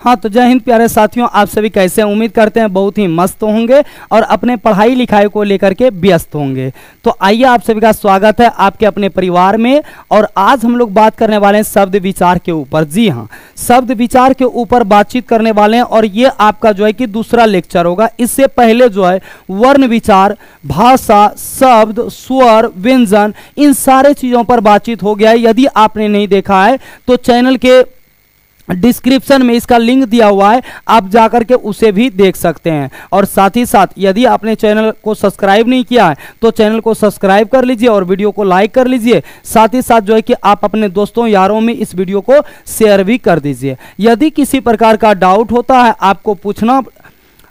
हाँ तो जय हिंद प्यारे साथियों, आप सभी कैसे हैं? उम्मीद करते हैं बहुत ही मस्त होंगे और अपने पढ़ाई लिखाई को लेकर के व्यस्त होंगे। तो आइए, आप सभी का स्वागत है आपके अपने परिवार में। और आज हम लोग बात करने वाले हैं शब्द विचार के ऊपर। जी हाँ, शब्द विचार के ऊपर बातचीत करने वाले हैं और ये आपका जो है कि दूसरा लेक्चर होगा। इससे पहले जो है वर्ण विचार, भाषा, शब्द, स्वर, व्यंजन, इन सारे चीजों पर बातचीत हो गया है। यदि आपने नहीं देखा है तो चैनल के डिस्क्रिप्शन में इसका लिंक दिया हुआ है, आप जाकर के उसे भी देख सकते हैं। और साथ ही साथ यदि आपने चैनल को सब्सक्राइब नहीं किया है तो चैनल को सब्सक्राइब कर लीजिए और वीडियो को लाइक कर लीजिए। साथ ही साथ जो है कि आप अपने दोस्तों यारों में इस वीडियो को शेयर भी कर दीजिए। यदि किसी प्रकार का डाउट होता है, आपको पूछना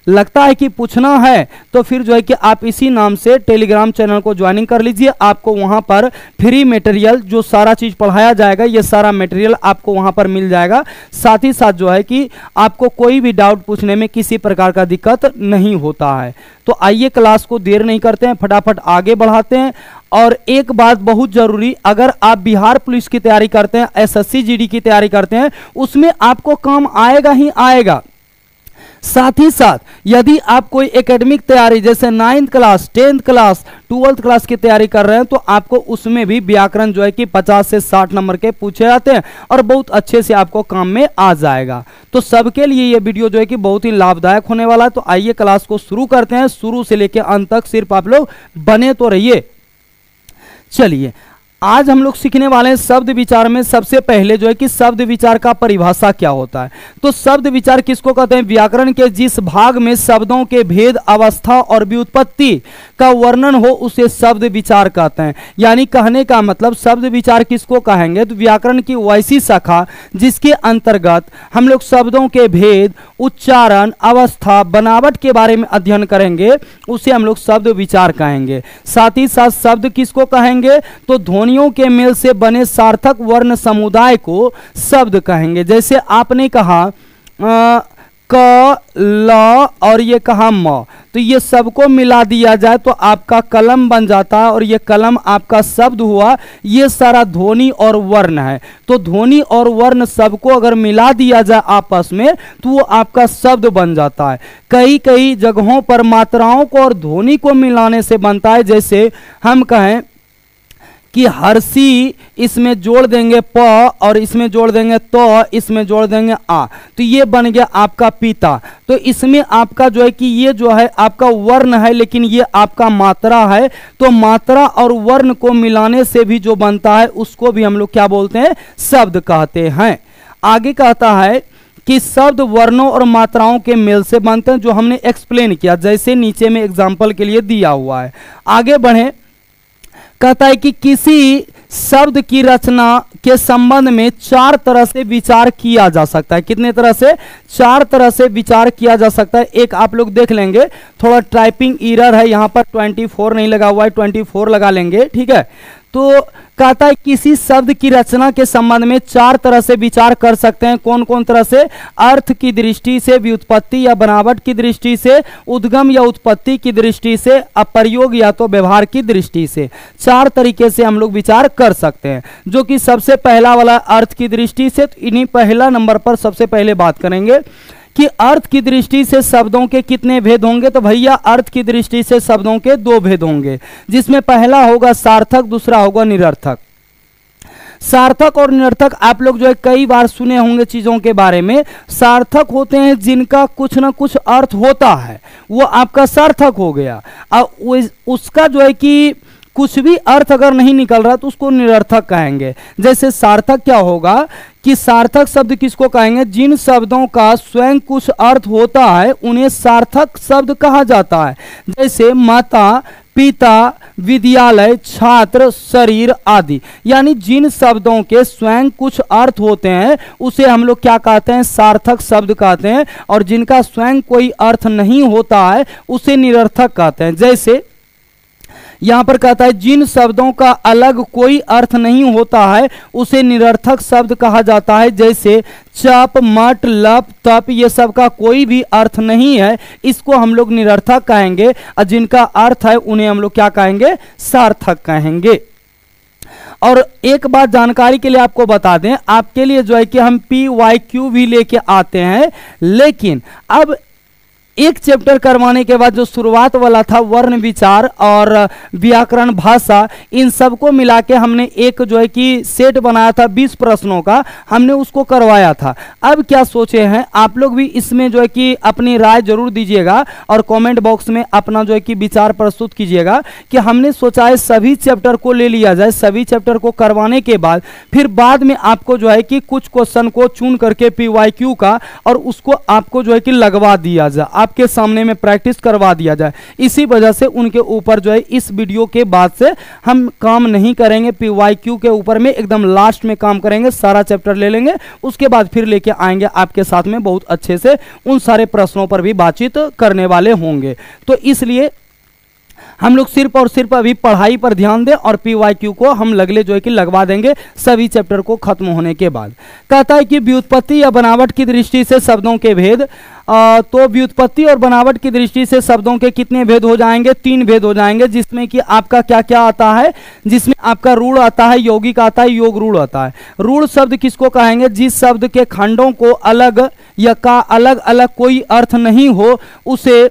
लगता है कि पूछना है, तो फिर जो है कि आप इसी नाम से टेलीग्राम चैनल को ज्वाइनिंग कर लीजिए। आपको वहां पर फ्री मटेरियल, जो सारा चीज पढ़ाया जाएगा, ये सारा मटेरियल आपको वहां पर मिल जाएगा। साथ ही साथ जो है कि आपको कोई भी डाउट पूछने में किसी प्रकार का दिक्कत नहीं होता है। तो आइए, क्लास को देर नहीं करते हैं, फटाफट आगे बढ़ाते हैं। और एक बात बहुत जरूरी, अगर आप बिहार पुलिस की तैयारी करते हैं, एसएससी जीडी की तैयारी करते हैं, उसमें आपको काम आएगा ही आएगा। साथ ही साथ यदि आप कोई एकेडमिक तैयारी जैसे 9th class, 10th class, 12th class की तैयारी कर रहे हैं, तो आपको उसमें भी व्याकरण जो है कि 50 से 60 नंबर के पूछे जाते हैं और बहुत अच्छे से आपको काम में आ जाएगा। तो सबके लिए ये वीडियो जो है कि बहुत ही लाभदायक होने वाला है। तो आइए क्लास को शुरू करते हैं। शुरू से लेकर अंत तक सिर्फ आप लोग बने तो रहिए। चलिए, आज हम लोग सीखने वाले हैं शब्द विचार में सबसे पहले जो है कि शब्द विचार का परिभाषा क्या होता है। तो शब्द विचार किसको कहते हैं? व्याकरण के जिस भाग में शब्दों के भेद, अवस्था और व्युत्पत्ति का वर्णन हो उसे शब्द विचार कहते हैं। यानी कहने का मतलब शब्द विचार किसको कहेंगे? तो व्याकरण की वैसी शाखा जिसके अंतर्गत हम लोग शब्दों के भेद, उच्चारण, अवस्था, बनावट के बारे में अध्ययन करेंगे, उसे हम लोग शब्द विचार कहेंगे। साथ ही साथ शब्द किसको कहेंगे? तो ध्वनियों के मेल से बने सार्थक वर्ण समुदाय को शब्द कहेंगे। जैसे आपने कहा क, ल और ये कहा म, तो ये सबको मिला दिया जाए तो आपका कलम बन जाता है और ये कलम आपका शब्द हुआ। ये सारा ध्वनि और वर्ण है। तो ध्वनि और वर्ण सबको अगर मिला दिया जाए आपस में तो वो आपका शब्द बन जाता है। कई कई जगहों पर मात्राओं को और ध्वनि को मिलाने से बनता है। जैसे हम कहें कि हर्षी, इसमें जोड़ देंगे प और इसमें जोड़ देंगे तो, इसमें जोड़ देंगे आ, तो ये बन गया आपका पिता। तो इसमें आपका जो है कि ये जो है आपका वर्ण है, लेकिन ये आपका मात्रा है। तो मात्रा और वर्ण को मिलाने से भी जो बनता है उसको भी हम लोग क्या बोलते हैं? शब्द कहते हैं। आगे कहता है कि शब्द वर्णों और मात्राओं के मेल से बनते हैं, जो हमने एक्सप्लेन किया, जैसे नीचे में एग्जाम्पल के लिए दिया हुआ है। आगे बढ़े, कहता है कि किसी शब्द की रचना के संबंध में 4 तरह से विचार किया जा सकता है। कितने तरह से? 4 तरह से विचार किया जा सकता है। एक आप लोग देख लेंगे, थोड़ा टाइपिंग एरर है, यहाँ पर 24 नहीं लगा हुआ है, 24 लगा लेंगे, ठीक है। तो कहता है किसी शब्द की रचना के संबंध में 4 तरह से विचार कर सकते हैं। कौन कौन तरह से? अर्थ की दृष्टि से, व्युत्पत्ति या बनावट की दृष्टि से, उद्गम या उत्पत्ति की दृष्टि से, अप्रयोग या तो व्यवहार की दृष्टि से। 4 तरीके से हम लोग विचार कर सकते हैं। जो कि सबसे पहला वाला अर्थ की दृष्टि से, तो इन्हीं पहला नंबर पर सबसे पहले बात करेंगे कि अर्थ की दृष्टि से शब्दों के कितने भेद होंगे। तो भैया अर्थ की दृष्टि से शब्दों के 2 भेद होंगे, जिसमें पहला होगा सार्थक, दूसरा होगा निरर्थक। सार्थक और निरर्थक आप लोग जो है कई बार सुने होंगे चीजों के बारे में। सार्थक होते हैं जिनका कुछ ना कुछ अर्थ होता है, वो आपका सार्थक हो गया। और उसका जो है कि कुछ भी अर्थ अगर नहीं निकल रहा तो उसको निरर्थक कहेंगे। जैसे सार्थक क्या होगा कि सार्थक शब्द किसको कहेंगे? जिन शब्दों का स्वयं कुछ अर्थ होता है उन्हें सार्थक शब्द कहा जाता है। जैसे माता, पिता, विद्यालय, छात्र, शरीर आदि। यानी जिन शब्दों के स्वयं कुछ अर्थ होते हैं उसे हम लोग क्या कहते हैं? सार्थक शब्द कहते हैं। और जिनका स्वयं कोई अर्थ नहीं होता है उसे निरर्थक कहते हैं। जैसे यहां पर कहता है जिन शब्दों का अलग कोई अर्थ नहीं होता है उसे निरर्थक शब्द कहा जाता है। जैसे चप, मट, लप, तप, ये सब का कोई भी अर्थ नहीं है, इसको हम लोग निरर्थक कहेंगे। और जिनका अर्थ है उन्हें हम लोग क्या कहेंगे? सार्थक कहेंगे। और एक बात जानकारी के लिए आपको बता दें, आपके लिए जो है कि हम PYQ भी लेके आते हैं, लेकिन अब एक चैप्टर करवाने के बाद जो शुरुआत वाला था वर्ण विचार और व्याकरण भाषा, इन सबको मिला के हमने एक जो है कि सेट बनाया था 20 प्रश्नों का, हमने उसको करवाया था। अब क्या सोचे हैं आप लोग भी इसमें जो है कि अपनी राय जरूर दीजिएगा और कमेंट बॉक्स में अपना जो है कि विचार प्रस्तुत कीजिएगा कि हमने सोचा है सभी चैप्टर को ले लिया जाए। सभी चैप्टर को करवाने के बाद फिर बाद में आपको जो है कि कुछ क्वेश्चन को चुन करके PYQ का और उसको आपको जो है कि लगवा दिया जाए, आपके सामने में प्रैक्टिस करवा दिया जाए। इसी वजह से उनके ऊपर जो है इस वीडियो के बाद से हम काम नहीं करेंगे, PYQ के ऊपर में एकदम लास्ट में काम करेंगे, सारा चैप्टर ले लेंगे, उसके बाद फिर लेके आएंगे आपके साथ में बहुत अच्छे से उन सारे प्रश्नों पर भी बातचीत करने वाले होंगे। तो इसलिए हम लोग सिर्फ और सिर्फ अभी पढ़ाई पर ध्यान दें और PYQ को हम लगले जो है कि लगवा देंगे सभी चैप्टर को खत्म होने के बाद। कहता है कि व्युत्पत्ति या बनावट की दृष्टि से शब्दों के भेद, तो व्युत्पत्ति और बनावट की दृष्टि से शब्दों के कितने भेद हो जाएंगे? 3 भेद हो जाएंगे, जिसमें कि आपका क्या क्या आता है, जिसमें आपका रूढ़ आता है, यौगिक आता है, योग रूढ़ आता है। रूढ़ शब्द किसको कहेंगे? जिस शब्द के खंडों को अलग या का अलग अलग कोई अर्थ नहीं हो उसे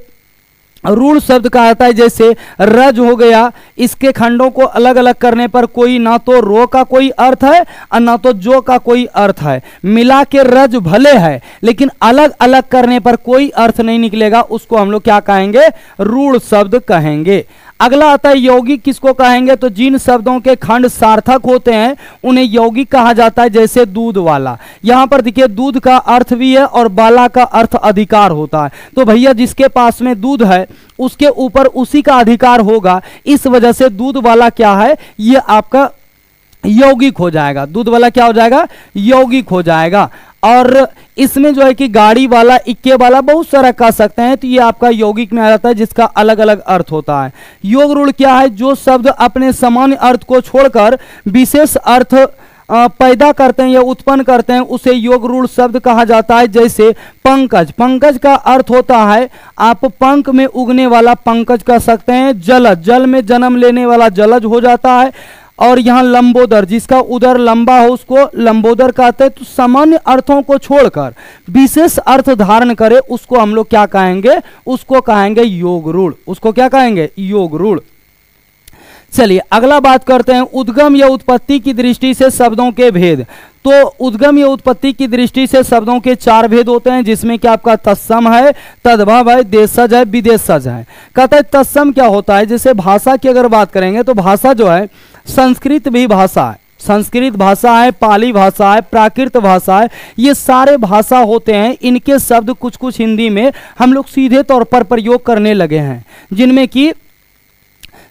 रूढ़ शब्द कहा जाता है। जैसे रज हो गया, इसके खंडों को अलग अलग करने पर कोई ना तो रो का कोई अर्थ है और ना तो जो का कोई अर्थ है, मिला के रज भले है लेकिन अलग अलग करने पर कोई अर्थ नहीं निकलेगा, उसको हम लोग क्या कहेंगे? रूढ़ शब्द कहेंगे। अगला आता है यौगिक, किसको कहेंगे? तो जिन शब्दों के खंड सार्थक होते हैं उन्हें यौगिक कहा जाता है। जैसे दूध वाला, यहां पर देखिए दूध का अर्थ भी है और वाला का अर्थ अधिकार होता है। तो भैया जिसके पास में दूध है उसके ऊपर उसी का अधिकार होगा, इस वजह से दूध वाला क्या है? ये आपका यौगिक हो जाएगा। दूध वाला क्या हो जाएगा? यौगिक हो जाएगा। और इसमें जो है कि गाड़ी वाला, इक्के वाला, बहुत सारा कह सकते हैं, तो ये आपका यौगिक में आ जाता है जिसका अलग अलग अर्थ होता है। योग रूढ़ क्या है? जो शब्द अपने सामान्य अर्थ को छोड़कर विशेष अर्थ पैदा करते हैं या उत्पन्न करते हैं उसे योग रूढ़ शब्द कहा जाता है। जैसे पंकज, पंकज का अर्थ होता है आप पंख में उगने वाला पंकज कह सकते हैं। जलज, जल में जन्म लेने वाला जलज हो जाता है। और यहाँ लंबोदर, जिसका उदर लंबा हो उसको लंबोदर कहते हैं। तो सामान्य अर्थों को छोड़कर विशेष अर्थ धारण करे उसको हम लोग क्या कहेंगे? उसको कहेंगे योग रूढ़। उसको क्या कहेंगे? योग रूढ़। चलिए अगला बात करते हैं उद्गम या उत्पत्ति की दृष्टि से शब्दों के भेद। तो उद्गम या उत्पत्ति की दृष्टि से शब्दों के 4 भेद होते हैं, जिसमें कि आपका तत्सम है, तद्भव है, देशज है, विदेशज है। कहता है तत्सम क्या होता है? जैसे भाषा की अगर बात करेंगे तो भाषा जो है संस्कृत भी भाषा है, संस्कृत भाषा है, पाली भाषा है, प्राकृत भाषा है, ये सारे भाषा होते हैं। इनके शब्द कुछ कुछ हिंदी में हम लोग सीधे तौर पर प्रयोग करने लगे हैं, जिनमें कि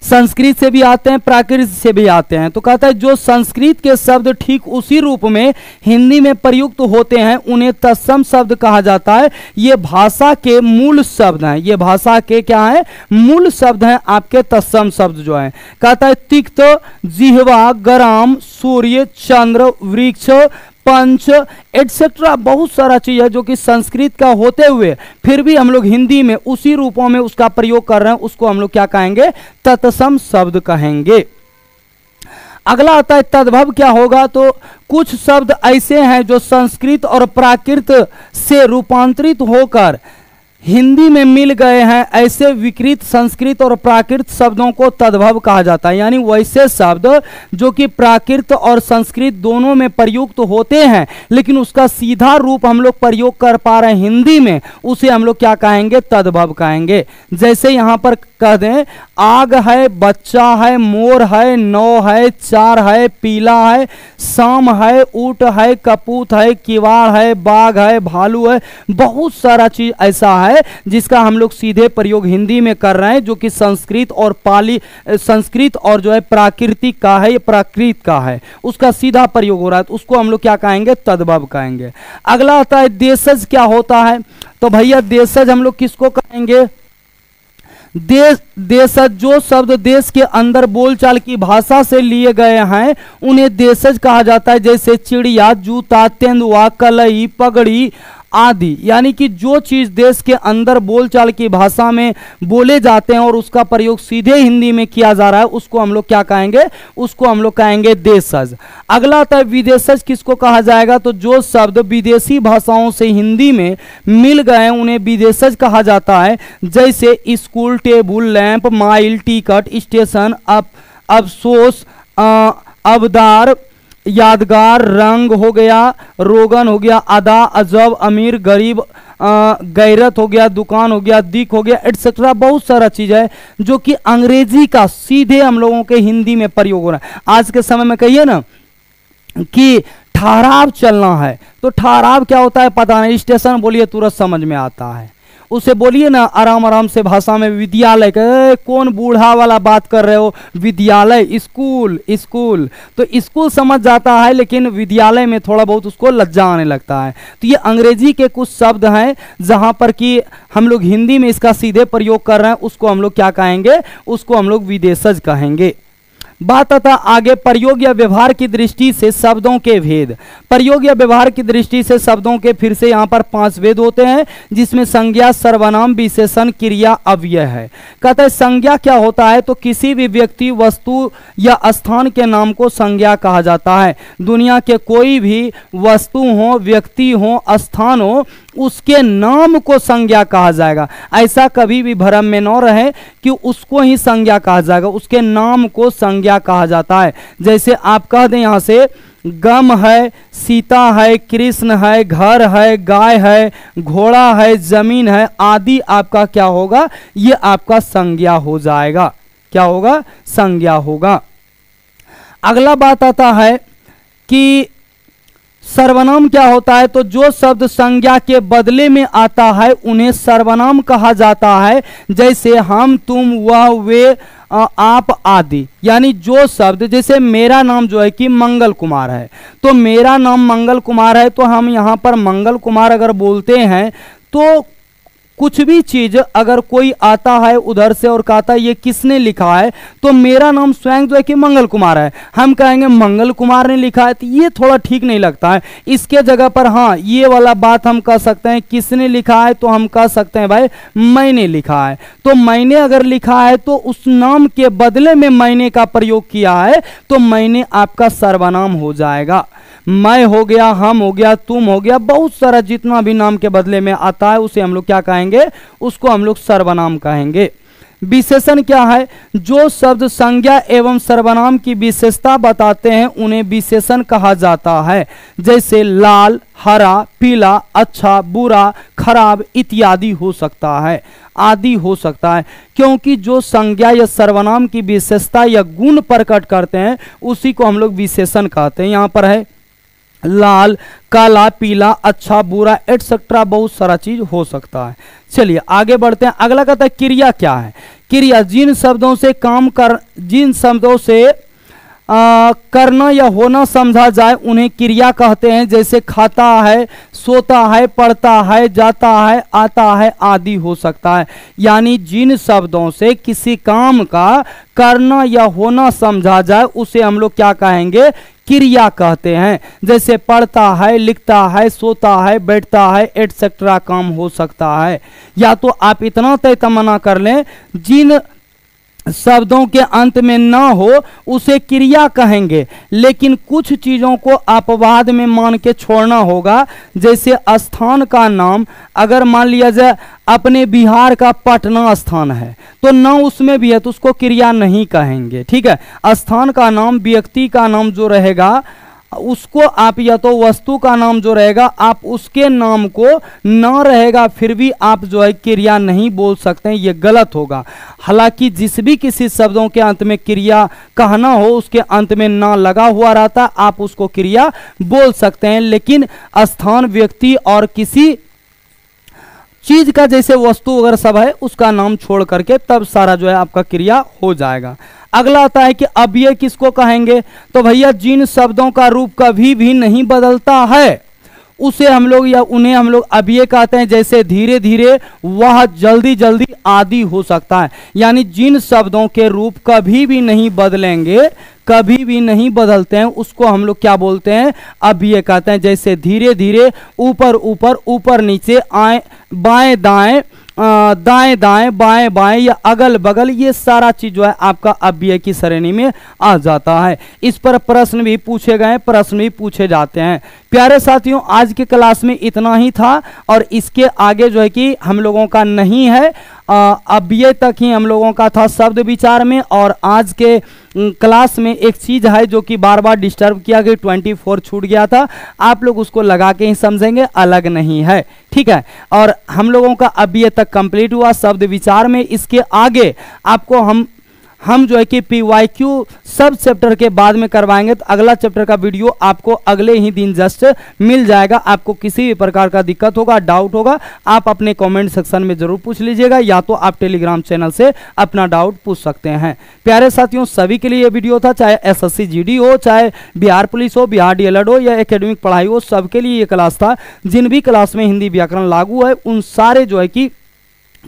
संस्कृत से भी आते हैं, प्राकृत से भी आते हैं। तो कहता है जो संस्कृत के शब्द ठीक उसी रूप में हिंदी में प्रयुक्त होते हैं उन्हें तत्सम शब्द कहा जाता है। ये भाषा के मूल शब्द हैं, ये भाषा के क्या है? मूल शब्द हैं आपके तत्सम शब्द जो हैं। कहता है तिक्त, जिह्वा, गरम, सूर्य, चंद्र, वृक्ष, पंच एटसेट्रा, बहुत सारा चीज है जो कि संस्कृत का होते हुए फिर भी हम लोग हिंदी में उसी रूपों में उसका प्रयोग कर रहे हैं, उसको हम लोग क्या कहेंगे? तत्सम शब्द कहेंगे। अगला आता है तद्भव क्या होगा? तो कुछ शब्द ऐसे हैं जो संस्कृत और प्राकृत से रूपांतरित होकर हिंदी में मिल गए हैं, ऐसे विकृत संस्कृत और प्राकृत शब्दों को तद्भव कहा जाता है। यानी वैसे शब्द जो कि प्राकृत और संस्कृत दोनों में प्रयुक्त होते हैं लेकिन उसका सीधा रूप हम लोग प्रयोग कर पा रहे हैं हिंदी में, उसे हम लोग क्या कहेंगे? तद्भव कहेंगे। जैसे यहाँ पर कह दें आग है, बच्चा है, मोर है, नौ है, चार है, पीला है, शाम है, ऊँट है, कपूत है, किवाड़ है, बाघ है, भालू है, बहुत सारा चीज ऐसा है जिसका हम लोग सीधे प्रयोग हिंदी में कर रहे हैं, जो कि संस्कृत और पाली, संस्कृत और जो है प्राकृतिक का है, ये प्राकृत का है, उसका सीधा प्रयोग हो रहा है, तो उसको हम लोग क्या कहेंगे? तद्भव कहेंगे। अगला आता है देशज क्या होता है? तो भैया देशज हम लोग किसको कहेंगे? देशज, जो शब्द देश के अंदर बोलचाल की भाषा से लिए गए हैं उन्हें देशज कहा जाता है। जैसे चिड़िया, जूता, तेंदुआ, कलई, पगड़ी आदि, यानी कि जो चीज देश के अंदर बोलचाल की भाषा में बोले जाते हैं और उसका प्रयोग सीधे हिंदी में किया जा रहा है, उसको हम लोग क्या कहेंगे, उसको हम लोग कहेंगे देशज। अगला आता है विदेशज। किसको कहा जाएगा, तो जो शब्द विदेशी भाषाओं से हिंदी में मिल गए उन्हें विदेशज कहा जाता है। जैसे school, table, lamp, mile, ticket, station, अफसोस, अबदार, यादगार, रंग हो गया, रोगन हो गया, अदा, अजब, अमीर, गरीब, गैरत हो गया, दुकान हो गया, दिक हो गया, एटसेट्रा। बहुत सारा चीज है जो कि अंग्रेजी का सीधे हम लोगों के हिंदी में प्रयोग हो रहा है। आज के समय में कहिए ना कि ठहराव चलना है, तो ठहराव क्या होता है पता नहीं, स्टेशन बोलिए तुरंत समझ में आता है। उसे बोलिए ना आराम आराम से भाषा में विद्यालय, कौन बूढ़ा वाला बात कर रहे हो, विद्यालय, स्कूल, स्कूल, तो स्कूल समझ जाता है, लेकिन विद्यालय में थोड़ा बहुत उसको लज्जा आने लगता है। तो ये अंग्रेजी के कुछ शब्द हैं जहां पर कि हम लोग हिंदी में इसका सीधे प्रयोग कर रहे हैं, उसको हम लोग क्या कहेंगे, उसको हम लोग विदेशज कहेंगे। बात आता आगे प्रयोग या व्यवहार की दृष्टि से शब्दों के भेद। प्रयोग या व्यवहार की दृष्टि से शब्दों के फिर से यहाँ पर 5 भेद होते हैं, जिसमें संज्ञा, सर्वनाम, विशेषण, क्रिया, अव्यय है। कहता है संज्ञा क्या होता है, तो किसी भी व्यक्ति, वस्तु या स्थान के नाम को संज्ञा कहा जाता है। दुनिया के कोई भी वस्तु हो, व्यक्ति हो, स्थान हो, उसके नाम को संज्ञा कहा जाएगा। ऐसा कभी भी भ्रम में न रहे कि उसको ही संज्ञा कहा जाएगा, उसके नाम को संज्ञा कहा जाता है। जैसे आप कह दें यहां से गम है, सीता है, कृष्ण है, घर है, गाय है, घोड़ा है, जमीन है आदि, आपका क्या होगा, ये आपका संज्ञा हो जाएगा। क्या होगा, संज्ञा होगा। अगला बात आता है कि सर्वनाम क्या होता है, तो जो शब्द संज्ञा के बदले में आता है उन्हें सर्वनाम कहा जाता है। जैसे हम, तुम, वह, वे, आप आदि। यानी जो शब्द, जैसे मेरा नाम जो है कि मंगल कुमार है, तो मेरा नाम मंगल कुमार है, तो हम यहाँ पर मंगल कुमार अगर बोलते हैं तो कुछ भी चीज अगर कोई आता है उधर से और कहता है ये किसने लिखा है, तो मेरा नाम स्वयं जो है कि मंगल कुमार है, हम कहेंगे मंगल कुमार ने लिखा है, तो ये थोड़ा ठीक नहीं लगता है। इसके जगह पर हाँ ये वाला बात हम कह सकते हैं, किसने लिखा है, तो हम कह सकते हैं भाई मैंने लिखा है। तो मैंने अगर लिखा है तो उस नाम के बदले में मैंने का प्रयोग किया है, तो मैंने आपका सर्वनाम हो जाएगा। मैं हो गया, हम हो गया, तुम हो गया, बहुत सारा जितना भी नाम के बदले में आता है उसे हम लोग क्या कहेंगे, उसको हम लोग सर्वनाम कहेंगे। विशेषण क्या है, जो शब्द संज्ञा एवं सर्वनाम की विशेषता बताते हैं उन्हें विशेषण कहा जाता है। जैसे लाल, हरा, पीला, अच्छा, बुरा, खराब इत्यादि हो सकता है, आदि हो सकता है। क्योंकि जो संज्ञा या सर्वनाम की विशेषता या गुण प्रकट करते हैं उसी को हम लोग विशेषण कहते हैं। यहाँ पर है लाल, काला, पीला, अच्छा, बुरा एटसेट्रा, बहुत सारा चीज हो सकता है। चलिए आगे बढ़ते हैं। अगला कहता है क्रिया क्या है। क्रिया जिन शब्दों से जिन शब्दों से करना या होना समझा जाए उन्हें क्रिया कहते हैं। जैसे खाता है, सोता है, पढ़ता है, जाता है, आता है आदि हो सकता है। यानी जिन शब्दों से किसी काम का करना या होना समझा जाए उसे हम लोग क्या कहेंगे, क्रिया कहते हैं। जैसे पढ़ता है, लिखता है, सोता है, बैठता है एटसेट्रा काम हो सकता है। या तो आप इतना तय तमन्ना कर लें जिन शब्दों के अंत में ना हो उसे क्रिया कहेंगे, लेकिन कुछ चीजों को अपवाद में मान के छोड़ना होगा। जैसे स्थान का नाम अगर मान लिया जाए अपने बिहार का पटना स्थान है तो ना उसमें भी है तो उसको क्रिया नहीं कहेंगे। ठीक है, स्थान का नाम, व्यक्ति का नाम जो रहेगा उसको आप, या तो वस्तु का नाम जो रहेगा आप उसके नाम को ना रहेगा फिर भी आप जो है क्रिया नहीं बोल सकते हैं, ये गलत होगा। हालांकि जिस भी किसी शब्दों के अंत में क्रिया कहना हो उसके अंत में ना लगा हुआ रहता आप उसको क्रिया बोल सकते हैं। लेकिन स्थान, व्यक्ति और किसी चीज का जैसे वस्तु अगर सब है उसका नाम छोड़ करके तब सारा जो है आपका क्रिया हो जाएगा। अगला आता है कि अव्यय किसको कहेंगे, तो भैया जिन शब्दों का रूप कभी भी नहीं बदलता है उसे हम लोग या उन्हें हम लोग अव्यय कहते हैं। जैसे धीरे धीरे, वह, जल्दी जल्दी आदि हो सकता है। यानी जिन शब्दों के रूप कभी भी नहीं बदलेंगे, कभी भी नहीं बदलते हैं उसको हम लोग क्या बोलते हैं, अव्यय कहते हैं। जैसे धीरे धीरे, ऊपर ऊपर, ऊपर नीचे, आए बाएं दाएं, दाएं दाएं, बाएं बाएं या अगल बगल, ये सारा चीज जो है आपका अव्यय की श्रेणी में आ जाता है। इस पर प्रश्न भी पूछे गए, प्रश्न भी पूछे जाते हैं। प्यारे साथियों, आज के क्लास में इतना ही था और इसके आगे जो है कि हम लोगों का नहीं है, अव्यय तक ही हम लोगों का था शब्द विचार में। और आज के क्लास में एक चीज है जो कि बार बार डिस्टर्ब किया गया, 24 छूट गया था, आप लोग उसको लगा के ही समझेंगे, अलग नहीं है, ठीक है। और हम लोगों का अव्यय तक कंप्लीट हुआ शब्द विचार में। इसके आगे आपको हम जो है कि PYQ सब चैप्टर के बाद में करवाएंगे, तो अगला चैप्टर का वीडियो आपको अगले ही दिन जस्ट मिल जाएगा। आपको किसी भी प्रकार का दिक्कत होगा, डाउट होगा, आप अपने कमेंट सेक्शन में जरूर पूछ लीजिएगा, या तो आप टेलीग्राम चैनल से अपना डाउट पूछ सकते हैं। प्यारे साथियों, सभी के लिए ये वीडियो था, चाहे SSC GD हो, चाहे बिहार पुलिस हो, बिहार DLED हो या एकेडमिक पढ़ाई हो, सबके लिए ये क्लास था। जिन भी क्लास में हिंदी व्याकरण लागू है उन सारे जो है कि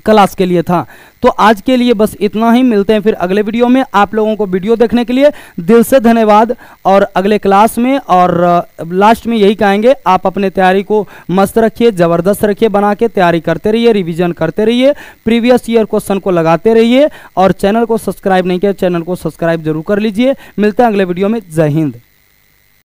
क्लास के लिए था। तो आज के लिए बस इतना ही, मिलते हैं फिर अगले वीडियो में। आप लोगों को वीडियो देखने के लिए दिल से धन्यवाद। और अगले क्लास में और लास्ट में यही कहेंगे, आप अपने तैयारी को मस्त रखिए, ज़बरदस्त रखिए, बना के तैयारी करते रहिए, रिवीजन करते रहिए, प्रीवियस ईयर क्वेश्चन को लगाते रहिए। और चैनल को सब्सक्राइब नहीं किया, चैनल को सब्सक्राइब जरूर कर लीजिए। मिलते हैं अगले वीडियो में। जय हिंद।